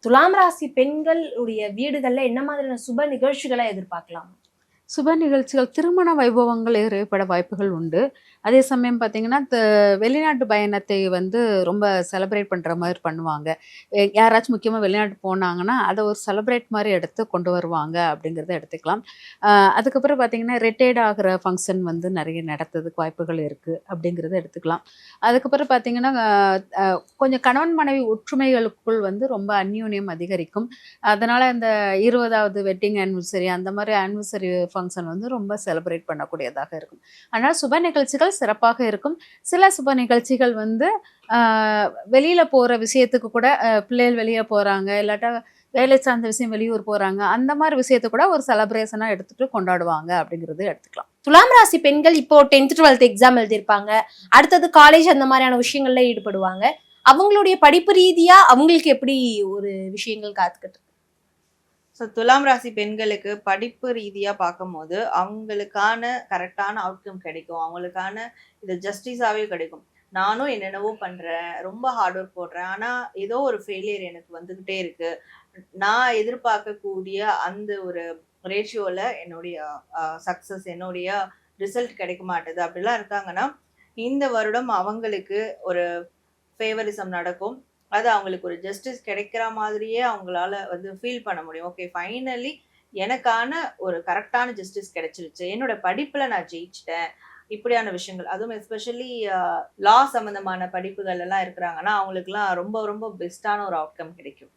துலாம் ராசி பெண்கள் உடைய வீடுகள்ல என்ன மாதிரியான சுப நிகழ்ச்சிகளை எதிர்பார்க்கலாம்? சுப நிகழ்ச்சிகள், திருமண வைபவங்கள் ஏற்பட வாய்ப்புகள் உண்டு. அதே சமயம் பார்த்தீங்கன்னா, வெளிநாட்டு பயணத்தை ரொம்ப செலிப்ரேட் பண்ற மாரி பண்ணுவாங்க. யாராச்சும் முக்கியமா வெளிநாட்டு போனாங்கன்னா, அத ஒரு செலிப்ரேட் மாரி எடுத்து கொண்டு வருவாங்க அப்படிங்கிறத எடுத்துக்கலாம். அ அதுக்கப்புறம் பார்த்தீங்கன்னா, ரிட்டயர்ட் ஆகுற ஃபங்ஷன் நெறைய நடத்துறதுக்கு வாய்ப்புகள் இருக்கு அப்படிங்கிறத எடுத்துக்கலாம். அதுக்கப்புறம் பார்த்தீங்கன்னா, அ கொஞ்சம் கணவன் மனைவி ஒற்றுமைகளுக்குள் ரொம்ப அந்யோன்யம் அதிகரிக்கும். அதனால இந்த 20வது வெட்டிங் ஆனிவர்சரி அந்த மாரி ஆனிவர்சரி ஃபங்ஷன் ரொம்ப செலிப்ரேட் பண்ணக்கூடியதாக இருக்கும். அதனால சுப நிகழ்ச்சிகள் சிறப்பாக இருக்கும். சில சுப நிகழ்ச்சிகள் ஆ வெளியில போற விஷயத்துக்கு கூட பிள்ளைகள் வெளிய போறாங்க, இல்லாட்டா வேலை சார்ந்த விஷயம் வெளியூர் போறாங்க. அந்த மாரி விஷயத்த கூட ஒரு செலிப்ரேஷனா எடுத்துட்டு கொண்டாடுவாங்க அப்படிங்கிறது எடுத்துக்கலாம். துலாம் ராசி பெண்கள் இப்போ 10th 12th எக்ஸாம் எழுதியிருப்பாங்க. அடுத்தது காலேஜ் அந்த மாதிரியான விஷயங்கள்ல ஈடுபடுவாங்க. அவங்களுடைய படிப்பு ரீதியா அவங்களுக்கு எப்படி ஒரு விஷயங்கள் காத்துக்கிட்டு? ஸோ துலாம் ராசி பெண்களுக்கு படிப்பு ரீதியா பார்க்கும்போது, அவங்களுக்கான கரெக்டான அவுட்கம் கிடைக்கும். அவங்களுக்கான இது ஜஸ்டிஸாவே கிடைக்கும். நானும் என்னென்னவோ பண்றேன். ரொம்ப ஹார்ட் ஒர்க் போடுறேன். ஆனா, ஏதோ ஒரு ஃபெயிலியர் எனக்கு வந்துகிட்டே இருக்கு. நான் எதிர்பார்க்கக்கூடிய அந்த ஒரு ரேஷியோல என்னுடைய சக்சஸ், என்னுடைய ரிசல்ட் கிடைக்க மாட்டுது. அப்படிலாம் இருக்காங்கன்னா, இந்த வருடம் அவங்களுக்கு ஒரு ஃபேவரிசம் நடக்கும். அது அவங்களுக்கு ஒரு ஜஸ்டிஸ் கிடைக்கிற மாதிரியே அவங்களால ஃபீல் பண்ண முடியும். ஓகே, ஃபைனலி எனக்கான ஒரு கரெக்டான ஜஸ்டிஸ் கிடைச்சிருச்சு. என்னோட படிப்புல நான் ஜெயிச்சுட்டேன். இப்படியான விஷயங்கள். அதுவும் எஸ்பெஷலி லா சம்மந்தமான படிப்புகள் எல்லாம் இருக்கிறாங்கன்னா, அவங்களுக்கெல்லாம் ரொம்ப ரொம்ப பெஸ்ட்டான ஒரு அவுட்கம் கிடைக்கும்.